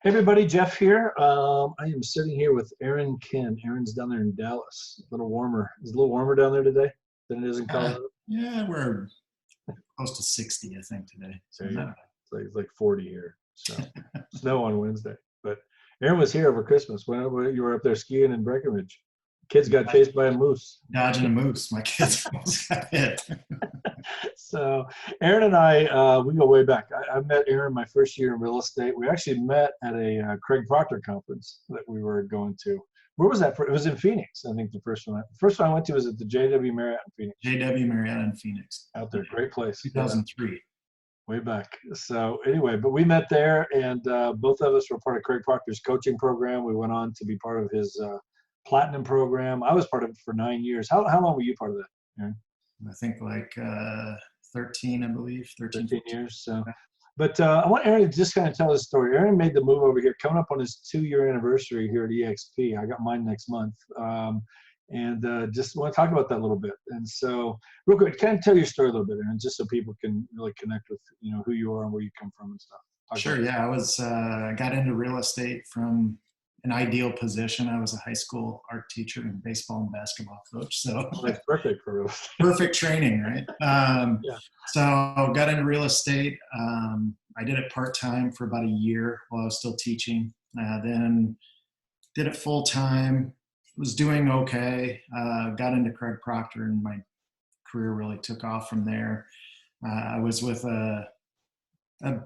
Hey everybody, Jeff here. I am sitting here with Aaron Kinn. Aaron's down there in Dallas. A little warmer. It's a little warmer down there today than it is in Colorado. Yeah, we're close to 60, I think, today. So There you go. not It's like 40 here. So snow on Wednesday. But Aaron was here over Christmas when you were up there skiing in Breckenridge. Kids got chased by a moose. dodging a moose. My kids almost got hit. So Aaron and I, we go way back. I met Aaron my first year in real estate. We actually met at a Craig Proctor conference that we were going to. Where was that? It was in Phoenix, I think the first one. The first one I went to was at the JW Marriott in Phoenix. JW Marriott in Phoenix. Out there, great place. 2003. Way back. So anyway, but we met there, and both of us were part of Craig Proctor's coaching program. We went on to be part of his platinum program. I was part of it for 9 years. How long were you part of that, Aaron? I think like 13, I believe. 13 years. So, but I want Aaron to just kind of tell his story. Aaron made the move over here, coming up on his 2-year anniversary here at eXp. I got mine next month. And just want to talk about that a little bit. And so, real quick, kind of tell your story a little bit, Aaron, just so people can really connect with who you are and where you come from and stuff. Sure. Yeah, I was got into real estate from an ideal position. I was a high school art teacher and baseball and basketball coach. So that's perfect for real estate. Perfect training, right? Yeah. So got into real estate. I did it part-time for about a year while I was still teaching. Then did it full-time. Was doing okay. Got into Craig Proctor, and my career really took off from there. I was with a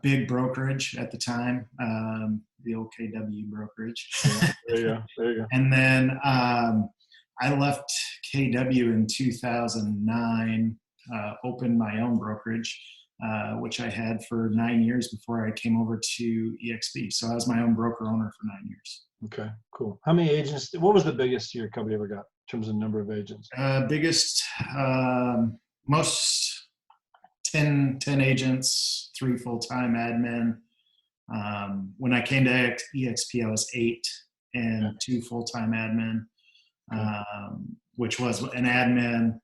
big brokerage at the time, the old KW brokerage. Yeah, there you go. And then I left KW in 2009, opened my own brokerage, which I had for 9 years before I came over to eXp. So I was my own broker owner for 9 years. Okay, cool. How many agents? What was the biggest your company ever got in terms of number of agents? Biggest, most 10 agents, 3 full-time admin. When I came to eXp, I was 8 and 2 full-time admin, which was an admin,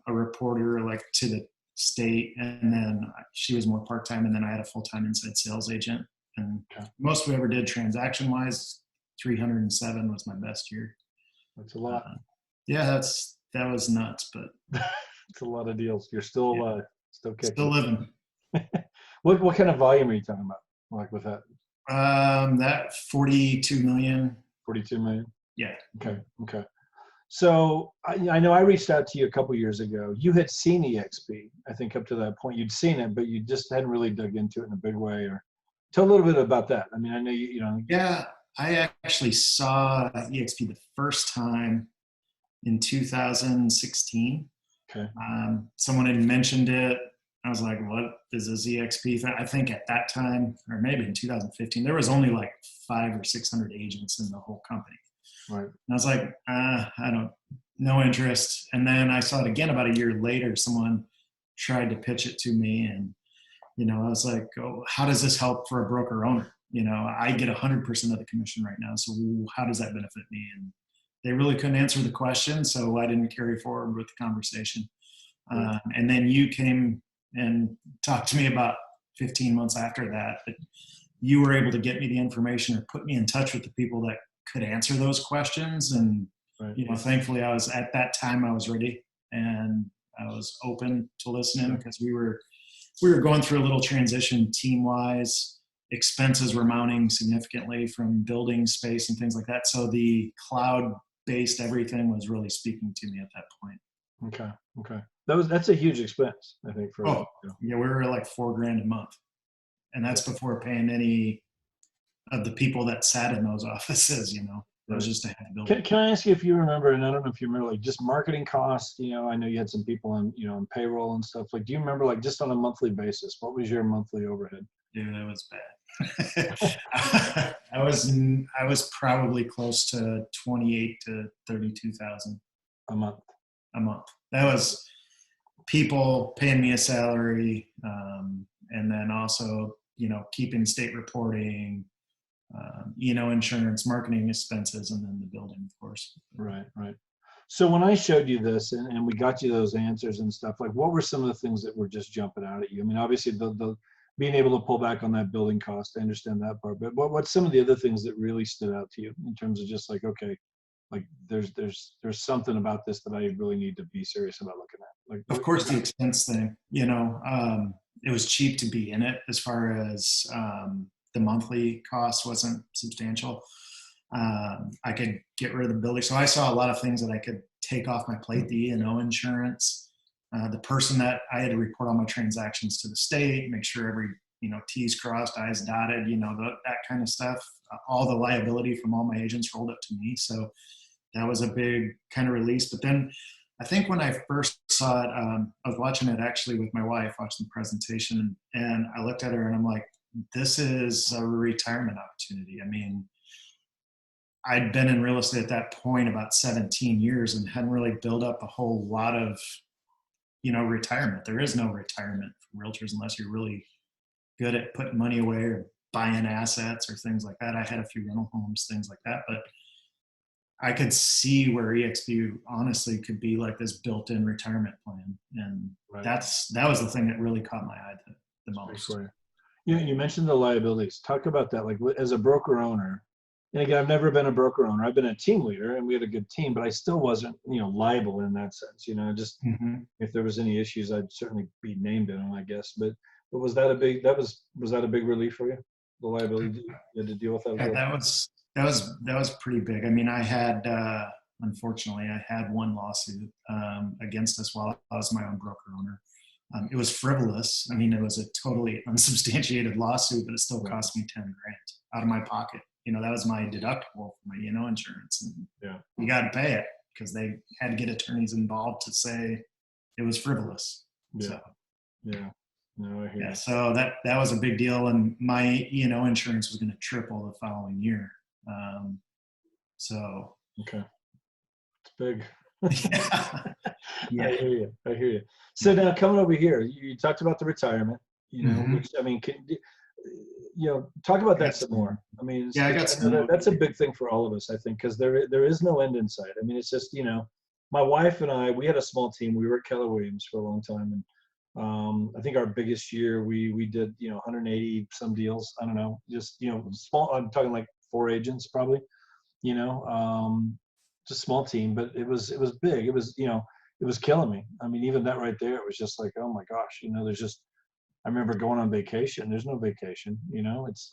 a reporter like to the state, and then she was more part-time, and then I had a full-time inside sales agent. And most we ever did transaction-wise, 307 was my best year. That's a lot. Yeah, that was nuts, but it's a lot of deals. You're still alive, still kicking, still living. What kind of volume are you talking about? Like with that? That 42 million. 42 million. Yeah. Okay. So I know I reached out to you a couple years ago. You had seen eXp, I think up to that point. You'd seen it, but you just hadn't really dug into it in a big way. Or tell a little bit about that. I mean, I know you know. Yeah, I actually saw eXp the first time in 2016. Okay. Someone had mentioned it. I was like, what is this eXp thing? I think at that time, or maybe in 2015, there was only like 500 or 600 agents in the whole company. Right. And I was like, no interest. And then I saw it again about a year later. Someone tried to pitch it to me, and I was like, oh, how does this help for a broker owner? I get 100% of the commission right now. So how does that benefit me? And they really couldn't answer the question. So I didn't carry forward with the conversation. Right. And then you came and talked to me about 15 months after that you were able to get me the information or put me in touch with the people that could answer those questions. And, thankfully I was at that time, I was ready and I was open to listening because we were going through a little transition team-wise. Expenses were mounting significantly from building space and things like that. So the cloud-based everything was really speaking to me at that point. Okay. That's a huge expense, I think. Yeah, we were like $4,000 a month, and that's before paying any of the people that sat in those offices. It was just a head building. Can I ask you if you remember, and I don't know if you remember, like just marketing costs? I know you had some people on, on payroll and stuff. Like, do you remember, like just on a monthly basis, what was your monthly overhead? Dude, that was bad. I was probably close to 28 to 32,000 a month. That was people paying me a salary, and then also keeping state reporting, insurance, marketing expenses, and then the building, of course. Right. So when I showed you this and we got you those answers and stuff, like what were some of the things that were just jumping out at you? I mean, obviously the being able to pull back on that building cost. I understand that part, but what's some of the other things that really stood out to you in terms of just like, okay, like there's something about this that I really need to be serious about looking at. Like, Of course, the expense thing, it was cheap to be in it as far as the monthly cost wasn't substantial. I could get rid of the building. So I saw a lot of things that I could take off my plate, the E&O insurance, the person that I had to report all my transactions to the state, make sure every, T's crossed, I's dotted, that kind of stuff. All the liability from all my agents rolled up to me. So that was a big kind of release. But then I think when I first saw it, I was watching it actually with my wife, watching the presentation, and I looked at her and I'm like, this is a retirement opportunity. I mean, I'd been in real estate at that point about 17 years and hadn't really built up a whole lot of, retirement. There is no retirement for realtors unless you're really good at putting money away or buying assets or things like that. I had a few rental homes, things like that, but I could see where eXp honestly could be like this built-in retirement plan. And right. that was the thing that really caught my eye the most. You mentioned the liabilities. Talk about that. Like as a broker owner, and again, I've never been a broker owner. I've been a team leader and we had a good team, but I still wasn't, liable in that sense, just if there was any issues, I'd certainly be named in them, I guess. But was that was that a big relief for you? The liability you had to deal with that? Yeah, that was pretty big. I mean, I had, unfortunately, I had one lawsuit against us while I was my own broker owner. It was frivolous. I mean, it was a totally unsubstantiated lawsuit, but it still cost me $10,000 out of my pocket. That was my deductible for my insurance. And you got to pay it because they had to get attorneys involved to say it was frivolous. Yeah. So, yeah. No, I hear you. So that was a big deal. And my insurance was going to triple the following year. Okay. It's big. Yeah. I hear you. So now coming over here, you talked about the retirement, which, I mean, talk about that some more. I mean, that's a big thing for all of us, I think, because there is no end in sight. I mean, it's just, my wife and I, we had a small team. We were at Keller Williams for a long time. And I think our biggest year, we did, 180 some deals. I don't know, just, small, I'm talking like 4 agents probably, just small team, but it was big. It was, it was killing me. I mean, even that right there, it was just like, oh my gosh, there's just, I remember going on vacation. There's no vacation,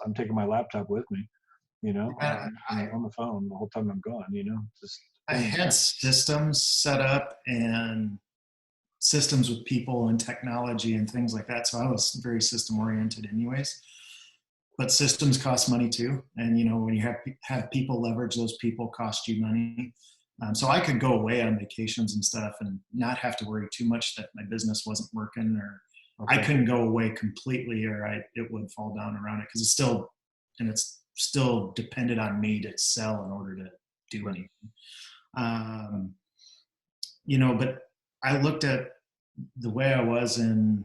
I'm taking my laptop with me, I'm on the phone the whole time I'm gone, just. I had systems set up and systems with people and technology and things like that. So I was very system oriented anyways, but systems cost money too. And, when you have people leverage, those people cost you money. So I could go away on vacations and stuff and not have to worry too much that my business wasn't working, or I couldn't go away completely, or it would fall down around it, because it's still depended on me to sell in order to do anything. But I looked at the way I was in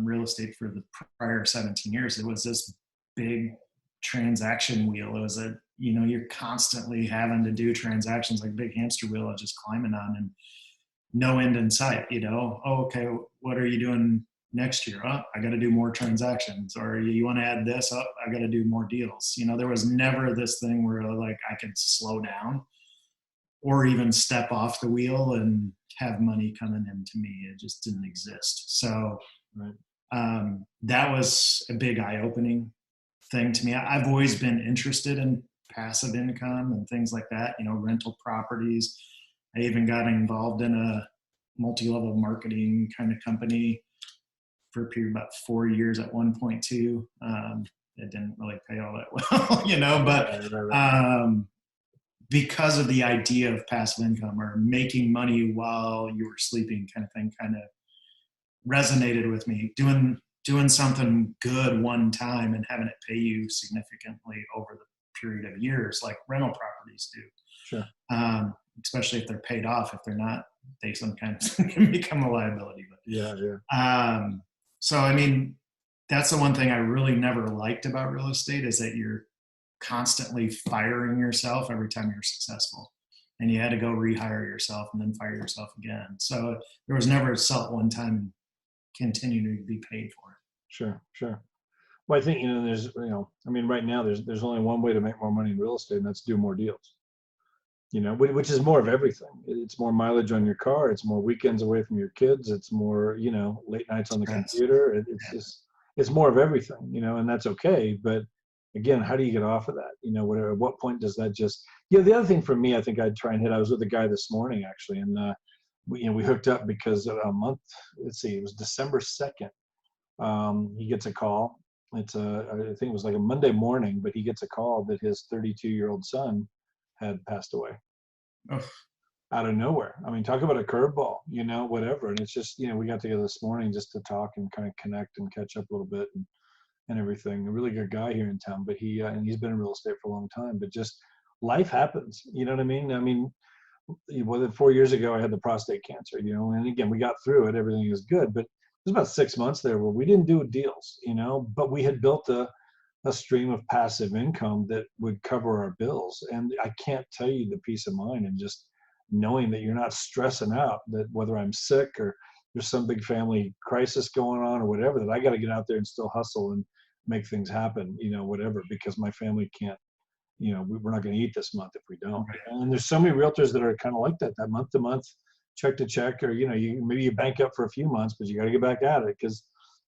real estate for the prior 17 years. It was this big transaction wheel. It was you're constantly having to do transactions like a big hamster wheel just climbing on, and no end in sight. Oh, okay, what are you doing next year? Oh, I got to do more transactions. Or you want to add this? Oh, I got to do more deals. There was never this thing where like I could slow down or even step off the wheel and have money coming into me. It just didn't exist. So that was a big eye-opening thing to me. I've always been interested in passive income and things like that, rental properties. I even got involved in a multi-level marketing kind of company for a period of about 4 years at one point too. It didn't really pay all that well, but because of the idea of passive income or making money while you were sleeping kind of thing kind of resonated with me. Doing something good one time and having it pay you significantly over the period of years, like rental properties do. Sure. Especially if they're paid off. If they're not, they sometimes can become a liability. But yeah. So I mean, that's the one thing I really never liked about real estate, is that you're constantly firing yourself every time you're successful, and you had to go rehire yourself and then fire yourself again. So there was never a sell at one time and continue to be paid for it. Sure. Well, I think, there's, I mean, right now there's only one way to make more money in real estate, and that's do more deals. Which is more of everything. It's more mileage on your car. It's more weekends away from your kids. It's more, late nights on the Stress. computer. It's just, it's more of everything, and that's okay. But again, how do you get off of that? Whatever, at what point does that just, the other thing for me, I think I'd try and hit, I was with a guy this morning actually, and we hooked up because a month, let's see, it was December 2nd. He gets a call. I think it was like a Monday morning, but he gets a call that his 32-year-old son had passed away. Oh. Out of nowhere. I mean, talk about a curveball, whatever. And it's just, we got together this morning just to talk and kind of connect and catch up a little bit and everything. A really good guy here in town, but and he's been in real estate for a long time, but just life happens. You know what I mean? I mean, 4 years ago, I had the prostate cancer, and again, we got through it. Everything is good, but it was about 6 months there where we didn't do deals, but we had built a stream of passive income that would cover our bills. And I can't tell you the peace of mind and just knowing that you're not stressing out that whether I'm sick or there's some big family crisis going on or whatever, that I got to get out there and still hustle and make things happen, whatever, because my family can't, we're not going to eat this month if we don't. And there's so many realtors that are kind of like that month to month, check to check, or, maybe you bank up for a few months, but you got to get back at it because,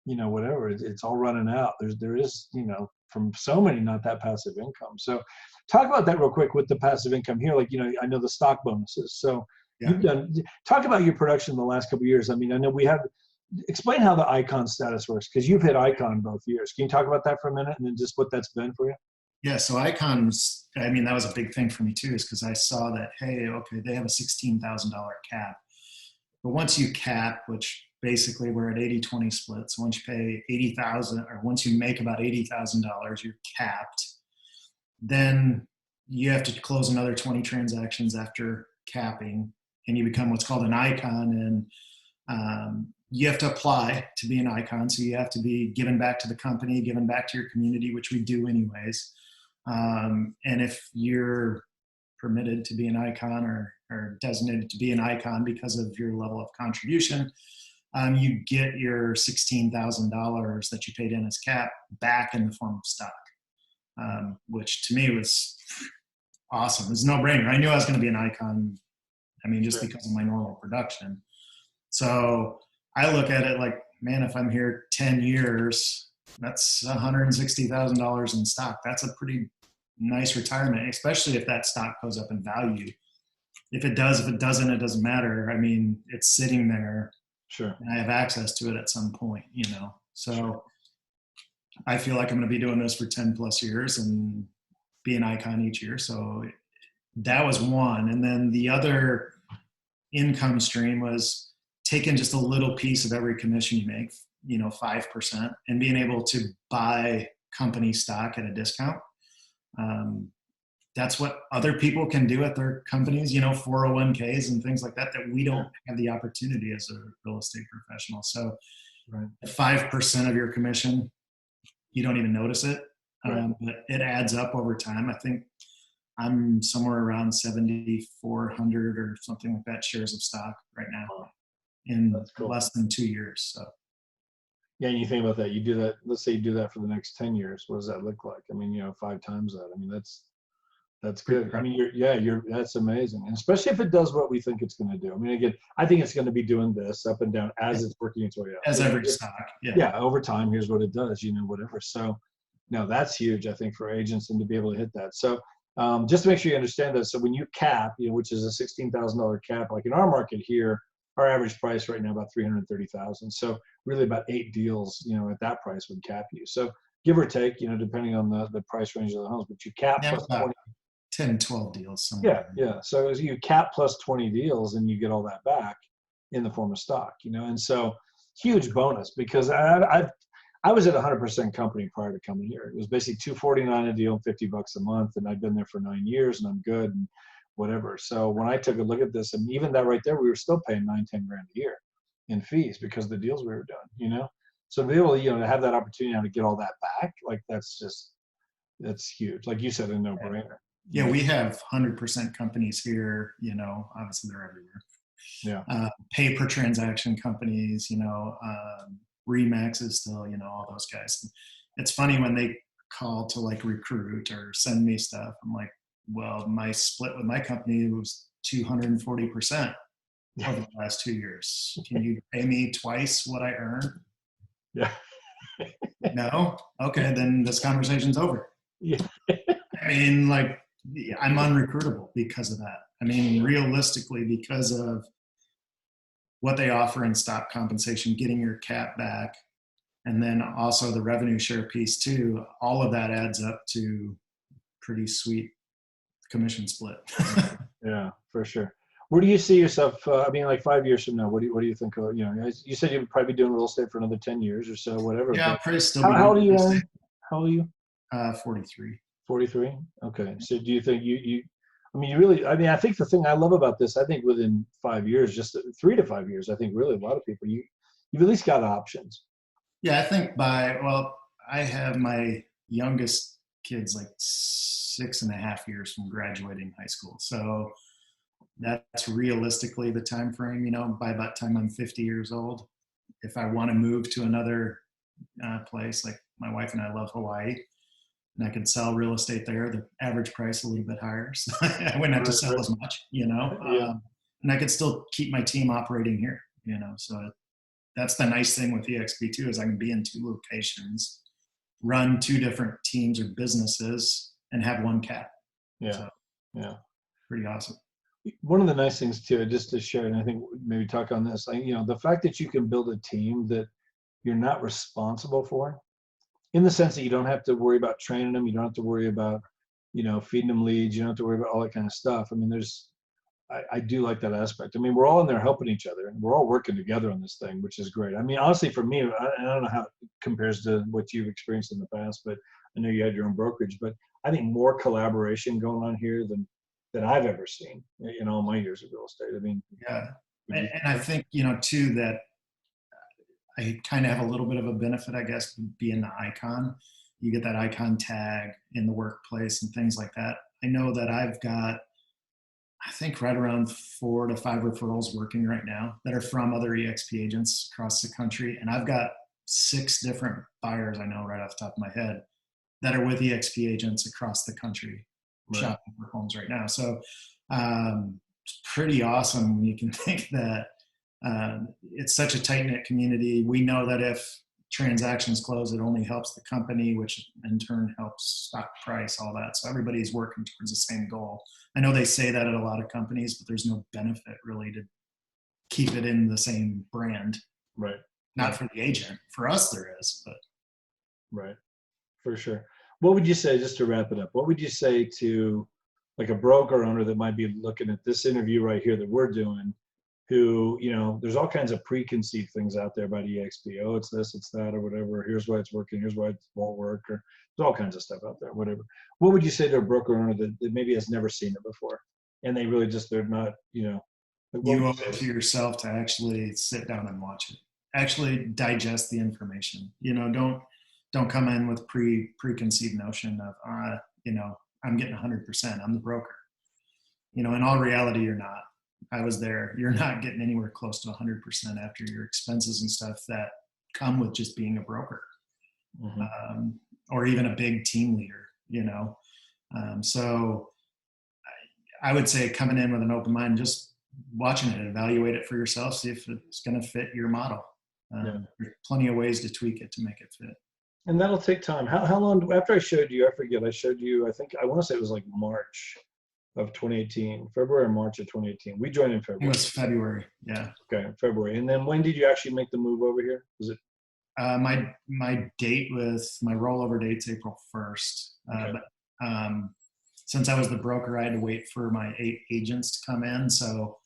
whatever, it's all running out. There is, from so many, not that passive income. So talk about that real quick with the passive income here. Like, I know the stock bonuses. So you've talk about your production in the last couple of years. I mean, I know explain how the icon status works, because you've hit icon both years. Can you talk about that for a minute and then just what that's been for you? Yeah, so icons, I mean, that was a big thing for me too, is because I saw that, hey, okay, they have a $16,000 cap. But once you cap, which basically we're at 80-20 split, so once you pay $80,000, or once you make about $80,000, you're capped. Then you have to close another 20 transactions after capping, and you become what's called an icon. And you have to apply to be an icon, so you have to be given back to the company, given back to your community, which we do anyways. And if you're permitted to be an icon or designated to be an icon because of your level of contribution, you get your $16,000 that you paid in as cap back in the form of stock, which to me was awesome. It was a no-brainer. I knew I was going to be an icon, I mean, just because of my normal production. So I look at it like, man, if I'm here 10 years, that's $160,000 in stock. That's a pretty nice retirement, especially if that stock goes up in value. If it does, if it doesn't, it doesn't matter. I mean, it's sitting there. Sure. And I have access to it at some point, So sure. I feel like I'm going to be doing this for 10 plus years and be an icon each year. So that was one. And then the other income stream was taking just a little piece of every commission you make, 5%, and being able to buy company stock at a discount. That's what other people can do at their companies, 401ks and things like that we don't have the opportunity as a real estate professional. So 5% of your commission, you don't even notice it, but it adds up over time. I think I'm somewhere around 7,400 or something like that shares of stock right now in less than 2 years. So. Yeah, and you think about that. You do that. Let's say you do that for the next 10 years. What does that look like? I mean, 5 times that. I mean, that's good. I mean, that's amazing, and especially if it does what we think it's going to do. I mean, again, I think it's going to be doing this up and down as it's working its way up. As every stock. Yeah. Over time, here's what it does. Whatever. So, no, that's huge. I think for agents and to be able to hit that. So, just to make sure you understand that. So when you cap, which is a $16,000 cap, like in our market here, our average price right now about $330,000. So really about 8 deals, at that price would cap you. So give or take, depending on the price range of the homes, but you cap plus 20. 10, 12 deals. Somewhere. Yeah. So as you cap plus 20 deals and you get all that back in the form of stock, and so huge bonus, because I was at 100% company prior to coming here. It was basically $249 a deal, $50 a month. And I've been there for 9 years and I'm good and whatever. So when I took a look at this, and even that right there, we were still paying $9-10 grand a year in fees because of the deals we were doing, So to be able, to have that opportunity to get all that back, like that's huge. Like you said, a no-brainer. Yeah, we have 100% companies here, obviously they're everywhere. Yeah. Pay per transaction companies, Remax is still, all those guys. it's funny when they call to like recruit or send me stuff. I'm like, well, my split with my company was 240% over the last 2 years. Can you pay me twice what I earn? Yeah. No? Okay, then this conversation's over. Yeah. I mean, like, I'm unrecruitable because of that. I mean, realistically, because of what they offer in stock compensation, getting your cap back, and then also the revenue share piece too, all of that adds up to pretty sweet commission split. Yeah, for sure. Where do you see yourself? I mean, like 5 years from now, what do you think? You know, you said you'd probably be doing real estate for another 10 years or so, whatever. Yeah, I'll But probably still be how old doing are you, real estate. Aaron? How old are you? 43. 43. Okay. So do you think I mean, you really, I mean, I think the thing I love about this, I think within 5 years, just 3 to 5 years, I think really a lot of people, you've at least got options. Yeah, I think I have my youngest kids like 6.5 years from graduating high school. So that's realistically the time frame, you know, by about the time I'm 50 years old. If I want to move to another place, like my wife and I love Hawaii, and I could sell real estate there, the average price a little bit higher. So I wouldn't have to sell as much, you know, Yeah. and I could still keep my team operating here, you know. So that's the nice thing with eXp too, is I can be in 2 locations, run 2 different teams or businesses, and have 1 cap. Yeah. So, Yeah. pretty awesome. One of the nice things too, just to share, and I think maybe talk on this, like, you know, the fact that you can build a team that you're not responsible for, in the sense that you don't have to worry about training them, you don't have to worry about, you know, feeding them leads, you don't have to worry about all that kind of stuff. I mean, I do like that aspect. I mean, we're all in there helping each other, and we're all working together on this thing, which is great. I mean, honestly, for me, I don't know how it compares to what you've experienced in the past, but I know you had your own brokerage, but I think more collaboration going on here than I've ever seen in all my years of real estate. I mean, Yeah. And I think, you know, too, that I kind of have a little bit of a benefit, I guess, being the icon. You get that icon tag in the workplace and things like that. I know that I've got, I think, right around 4 to 5 referrals working right now that are from other eXp agents across the country. And I've got 6 different buyers I know right off the top of my head that are with eXp agents across the country shopping for homes right now. So it's pretty awesome when you can think that it's such a tight-knit community. We know that if transactions close, it only helps the company, which in turn helps stock price, all that. So everybody's working towards the same goal. I know they say that at a lot of companies, but there's no benefit really to keep it in the same brand. Right. Not for the agent. For us, there is, but. Right. For sure. What would you say, just to wrap it up, what would you say to like a broker owner that might be looking at this interview right here that we're doing, who, you know, there's all kinds of preconceived things out there about eXp. Oh, it's this, it's that, or whatever. Here's why it's working. Here's why it won't work. Or there's all kinds of stuff out there, whatever. What would you say to a broker owner that maybe has never seen it before, and they really just, they're not, you know. You owe it to yourself to actually sit down and watch it. Actually digest the information. You know, don't come in with preconceived notion of, you know, I'm getting 100%. I'm the broker. You know, in all reality, you're not. I was there. You're not getting anywhere close to 100% after your expenses and stuff that come with just being a broker, or even a big team leader, you know. So I would say coming in with an open mind, just watching it, evaluate it for yourself, see if it's going to fit your model. There's plenty of ways to tweak it to make it fit. And that'll take time. How long after I showed you? I forget. I showed you. I think I want to say it was like March of 2018, February or March of 2018. We joined in February. It was February. Yeah. Okay, February. And then when did you actually make the move over here? Was it? My date with my rollover date's April 1st. But since I was the broker, I had to wait for my 8 agents to come in. So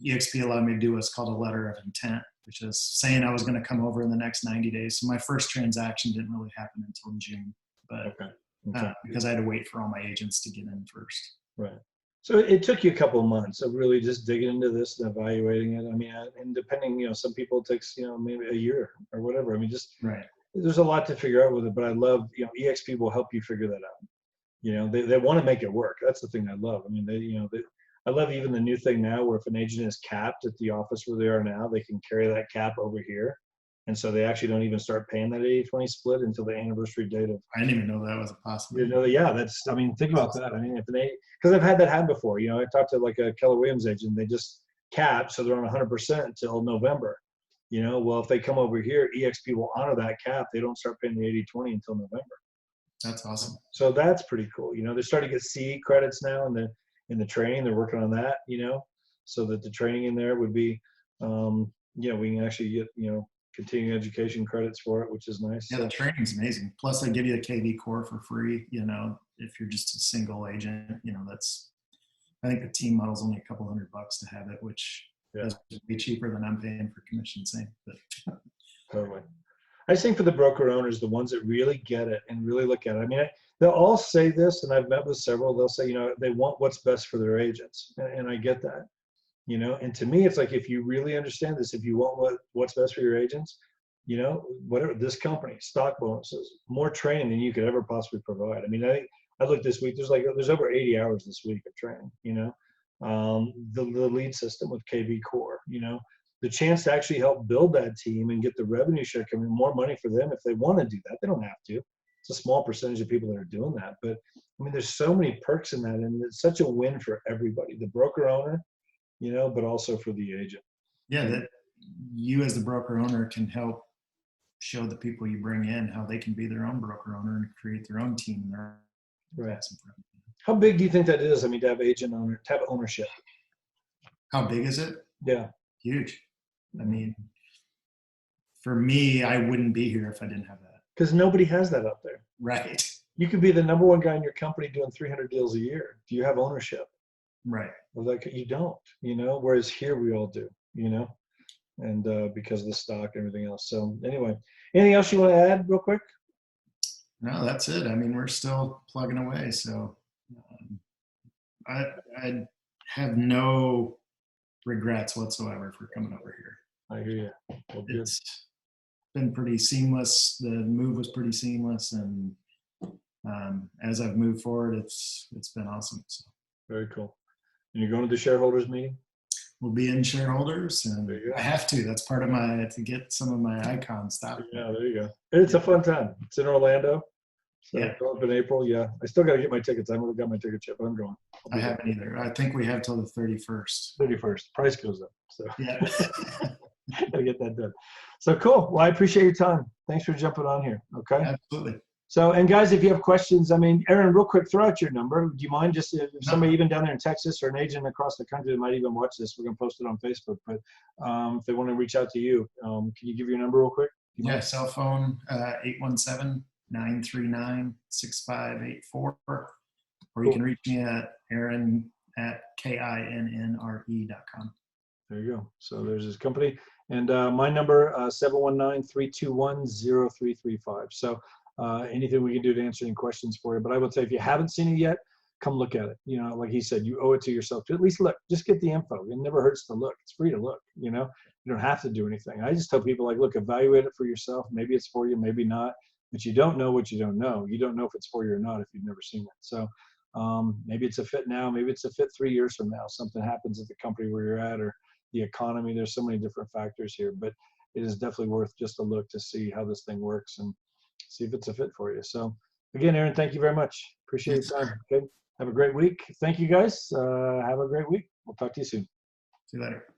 eXp allowed me to do what's called a letter of intent, which is saying I was going to come over in the next 90 days. So my first transaction didn't really happen until June, but because I had to wait for all my agents to get in first. Right. So it took you a couple of months of really just digging into this and evaluating it. I mean, and depending, you know, some people it takes, you know, maybe a year or whatever. I mean, just there's a lot to figure out with it, but I love, you know, eXp will help you figure that out. You know, they want to make it work. That's the thing I love. I mean, I love even the new thing now where if an agent is capped at the office where they are now, they can carry that cap over here And so they actually don't even start paying that 80/20 split until the anniversary date of. I didn't even know that was a possibility. You know, yeah, that's, I mean, think about that. I mean, if they, because I've had that happen before, you know, I talked to like a Keller Williams agent, they just cap, so they're on 100% until November. You know, well, if they come over here, eXp will honor that cap. They don't start paying the 80/20 until November. That's awesome. So that's pretty cool. You know, they're starting to get CE credits now in the training. They're working on that, you know, so that the training in there would be, yeah, we can actually get, you know, continuing education credits for it, which is nice. Yeah, the training's amazing. Plus, they give you the KV core for free. You know, if you're just a single agent, you know, that's. I think the team model's only a couple $100 to have it, which is be cheaper than I'm paying for commission. Same, but totally. I just think for the broker owners, the ones that really get it and really look at it. I mean, they'll all say this, and I've met with several. They'll say, you know, they want what's best for their agents, and I get that. You know, and to me, it's like, if you really understand this, if you want what's best for your agents, you know, whatever, this company, stock bonuses, more training than you could ever possibly provide. I mean, I looked this week, there's over 80 hours this week of training, you know, the lead system with KV Core, you know, the chance to actually help build that team and get the revenue share coming, more money for them if they want to do that. They don't have to. It's a small percentage of people that are doing that. But I mean, there's so many perks in that, and it's such a win for everybody, the broker owner, you know, but also for the agent. Yeah, that you as the broker owner can help show the people you bring in how they can be their own broker owner and create their own team. Right. How big do you think that is? I mean, to have ownership. How big is it? Yeah. Huge. I mean, for me, I wouldn't be here if I didn't have that. Because nobody has that up there. Right. You could be the #1 guy in your company doing 300 deals a year. Do you have ownership? Right. Well, like, you don't, you know, whereas here we all do, you know, and because of the stock and everything else. So anyway, anything else you want to add real quick? No, that's it. I mean, we're still plugging away. So I have no regrets whatsoever for coming over here. I hear you. Well, it's been pretty seamless. The move was pretty seamless. And as I've moved forward, it's been awesome. So. Very cool. And you're going to the shareholders meeting? We'll be in shareholders, and I have to. That's part of to get some of my icon stuff. Yeah, there you go. It's a fun time. It's in Orlando. So yeah. Up in April. Yeah. I still got to get my tickets. I haven't got my ticket yet, but I'm going. I haven't either. I think we have till the 31st. 31st. Price goes up. So yeah. Gotta get that done. So cool. Well, I appreciate your time. Thanks for jumping on here. Okay. Absolutely. So, and guys, if you have questions, I mean, Aaron, real quick, throw out your number. Do you mind just if somebody even down there in Texas or an agent across the country that might even watch this, we're going to post it on Facebook. But if they want to reach out to you, can you give your number real quick? Yeah, cell phone, 817-939-6584. Or you can reach me at aaron@kinnre.com. There you go. So there's his company. And my number, 719-321-0335. So anything we can do to answer any questions for you. But I would say if you haven't seen it yet, come look at it. You know, like he said, you owe it to yourself to at least look. Just get the info. It never hurts to look. It's free to look. You know, you don't have to do anything. I just tell people, like, look, evaluate it for yourself. Maybe it's for you, maybe not. But you don't know what you don't know. You don't know if it's for you or not if you've never seen it. So maybe it's a fit now. Maybe it's a fit 3 years from now. Something happens at the company where you're at, or the economy. There's so many different factors here. But it is definitely worth just a look to see how this thing works and see if it's a fit for you. So again, Aaron, thank you very much. Appreciate your time. Okay. Have a great week. Thank you guys. Have a great week. We'll talk to you soon. See you later.